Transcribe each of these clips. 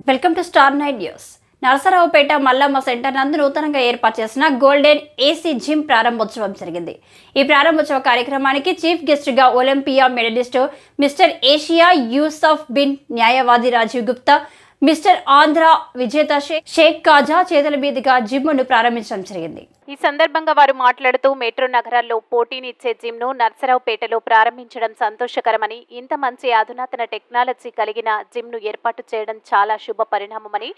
Welcome to star night news. Narasaraopet Mallamma centre నందు నూతనంగా ఏర్పాటు చేసిన గోల్డెన్ ఏసీ జిమ్ ప్రారంభోత్సవం జరిగింది. ఈ ప్రారంభోత్సవ కార్యక్రమానికి చీఫ్ గెస్ట్ గా Olympia medallist mister Asia Yusuf bin న్యాయవాది రాజీవ్ గుప్తా, మిస్టర్ ఆంధ్ర విజేత షేక్ కాజా చేతుల మీదుగా జిమ్ను ప్రారంభించడం జరిగింది. ఈ సందర్భంగా వారు మాట్లాడుతూ మెట్రో నగరాల్లో పోటీనిచ్చే జిమ్ను నర్సరావుపేటలో ప్రారంభించడం సంతోషకరమని, ఇంత మంచి అధునాతన టెక్నాలజీ కలిగిన జిమ్ను ఏర్పాటు చేయడం చాలా శుభ పరిణామమని,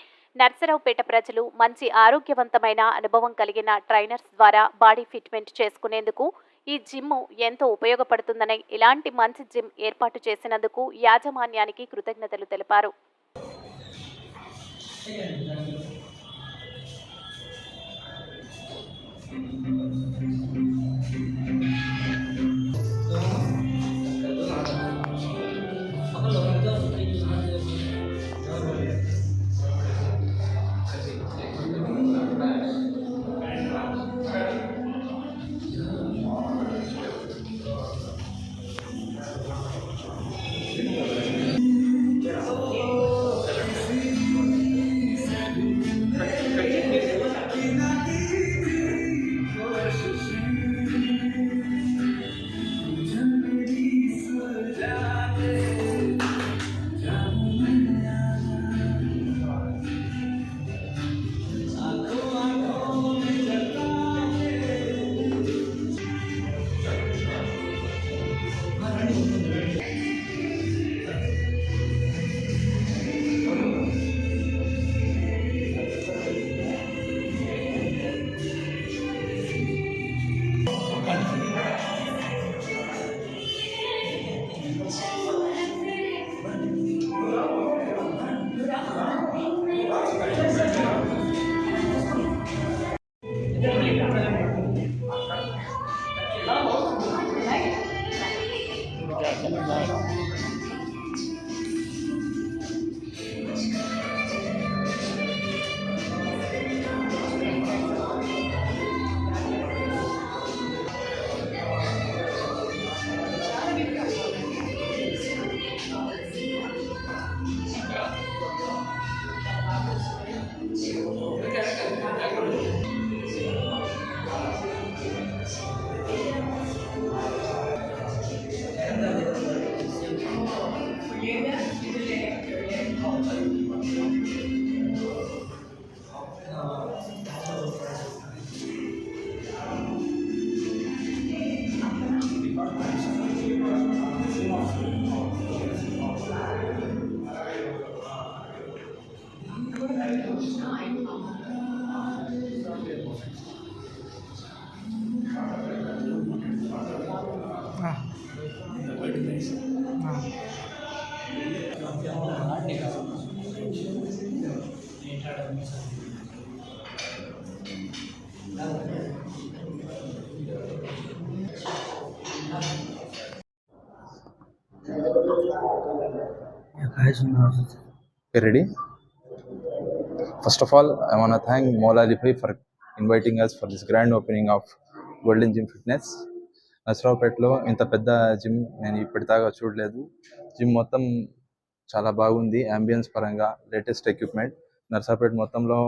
నర్సరావుపేట ప్రజలు మంచి ఆరోగ్యవంతమైన అనుభవం కలిగిన ట్రైనర్స్ ద్వారా బాడీ ఫిట్మెంట్ చేసుకునేందుకు ఈ జిమ్ ఎంతో ఉపయోగపడుతుందని, ఇలాంటి మంచి జిమ్ ఏర్పాటు చేసినందుకు యాజమాన్యానికి కృతజ్ఞతలు తెలిపారు. Ready? First of all, I want to thank Maula Ali Bhai for inviting us for this grand opening of Golden Gym Fitness. నర్సరావుపేటలో ఇంత పెద్ద జిమ్ నేను ఇప్పటిదాకా చూడలేదు. జిమ్ మొత్తం చాలా బాగుంది, అంబియన్స్ పరంగా లేటెస్ట్ ఎక్విప్మెంట్. నర్సరావుపేట మొత్తంలో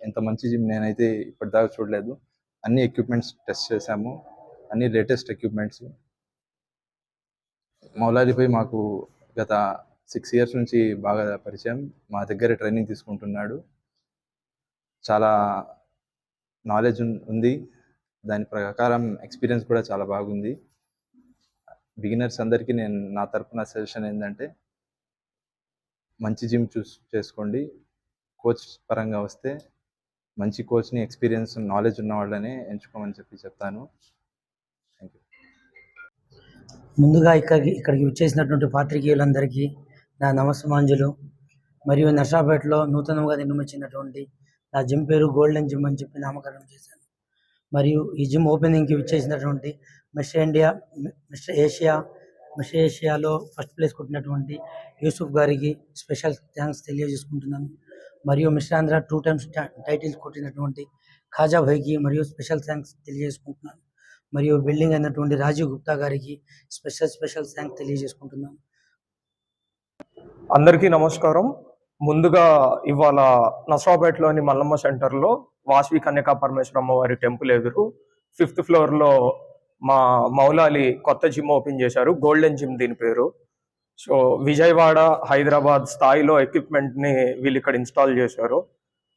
ఇంత మంచి జిమ్ నేనైతే ఇప్పటిదాకా చూడలేదు. అన్ని ఎక్విప్మెంట్స్ టెస్ట్ చేశాము, అన్ని లేటెస్ట్ ఎక్విప్మెంట్స్. మౌలా అలీ భాయ్ మాకు గత 6 years నుంచి బాగా పరిచయం, మా దగ్గర ట్రైనింగ్ తీసుకుంటున్నాడు. చాలా నాలెడ్జ్ ఉంది, దాని ప్రకారం ఎక్స్పీరియన్స్ కూడా చాలా బాగుంది. బిగినర్స్ అందరికీ నా తరపున సజెషన్ ఏంటంటే మంచి జిమ్ చేసుకోండి. కోచ్ పరంగా వస్తే మంచి కోచ్ని, ఎక్స్పీరియన్స్ నాలెడ్జ్ ఉన్న వాళ్ళనే ఎంచుకోమని చెప్తాను. Thank you. ముందుగా ఇక్కడికి విచ్చేసినటువంటి పాత్రికేయులందరికీ నా నమస్మాంజలు. మరియు నర్సరావుపేటలో నూతనంగా నిర్మించినటువంటి నా జిమ్ పేరు గోల్డెన్ జిమ్ అని చెప్పి నామకరణం చేశాను. మరియు ఈ జిమ్ ఓపెనింగ్కి విచ్చేసినటువంటి మిస్టర్ ఏషియాలో ఫస్ట్ ప్లేస్ కొట్టినటువంటి యూసుఫ్ గారికి స్పెషల్ థ్యాంక్స్ తెలియజేసుకుంటున్నాను. మరియు మిస్టర్ ఆంధ్ర 2 times టైటిల్స్ కొట్టినటువంటి ఖాజా భాయ్కి మరియు స్పెషల్ థ్యాంక్స్ తెలియజేసుకుంటున్నాను. మరియు బిల్డింగ్ అయినటువంటి రాజీవ్ గుప్తా గారికి స్పెషల్ థ్యాంక్స్ తెలియజేసుకుంటున్నాను. అందరికీ నమస్కారం. ముందుగా ఇవాళ నసరాపేటలోని మల్లమ్మ సెంటర్లో వాసవి కన్యకా పరమేశ్వరమ్మ వారి టెంపుల్ ఎదురు 5th ఫ్లోర్లో మా మౌలాలి కొత్త జిమ్ ఓపెన్ చేశారు. గోల్డెన్ జిమ్ దీని పేరు. సో విజయవాడ, హైదరాబాద్ స్థాయిలో ఎక్విప్మెంట్ని వీళ్ళు ఇక్కడ ఇన్స్టాల్ చేశారు.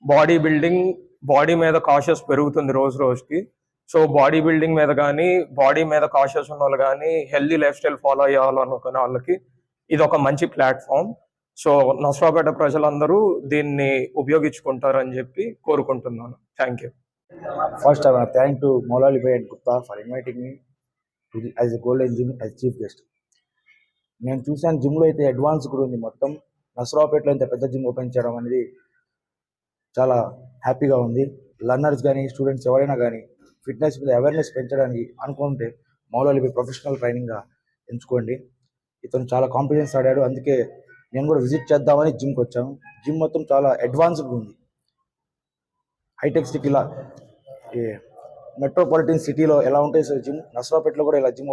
బాడీ మీద కాషియస్ పెరుగుతుంది రోజు రోజుకి. సో బాడీ బిల్డింగ్ మీద కానీ, బాడీ మీద కాషియస్ ఉన్న వాళ్ళు కానీ, హెల్దీ లైఫ్ స్టైల్ ఫాలో అయ్యాలనుకునే వాళ్ళకి ఇది ఒక మంచి ప్లాట్ఫామ్. సో నసరాపేట ప్రజలందరూ దీన్ని ఉపయోగించుకుంటారని చెప్పి కోరుకుంటున్నాను. Thank you. First, I want to thank to Maulali Bhai and Gupta for inviting me as a Golden Gym as chief guest. నేను చూసాను జిమ్లో అయితే అడ్వాన్స్ కూడా ఉంది. మొత్తం నసరాపేటలో ఇంత పెద్ద జిమ్ ఓపెన్ చేయడం అనేది చాలా హ్యాపీగా ఉంది. లర్నర్స్ కానీ, స్టూడెంట్స్ ఎవరైనా కానీ ఫిట్నెస్ మీద అవేర్నెస్ పెంచడానికి అనుకుంటే మౌలాలి బై ప్రొఫెషనల్ ట్రైనింగ్గా ఎంచుకోండి. ఇతను చాలా కాంపిటెన్స్ ఆడాడు, అందుకే నేను కూడా విజిట్ చేద్దామని జిమ్కి వచ్చాను. జిమ్ మొత్తం చాలా అడ్వాన్స్డ్గా ఉంది. హైటెక్ సిటీలో మెట్రోపాలిటన్ సిటీలో ఎలా ఉంటాయి సార్ జిమ్, నసరాపేటలో కూడా ఇలా జిమ్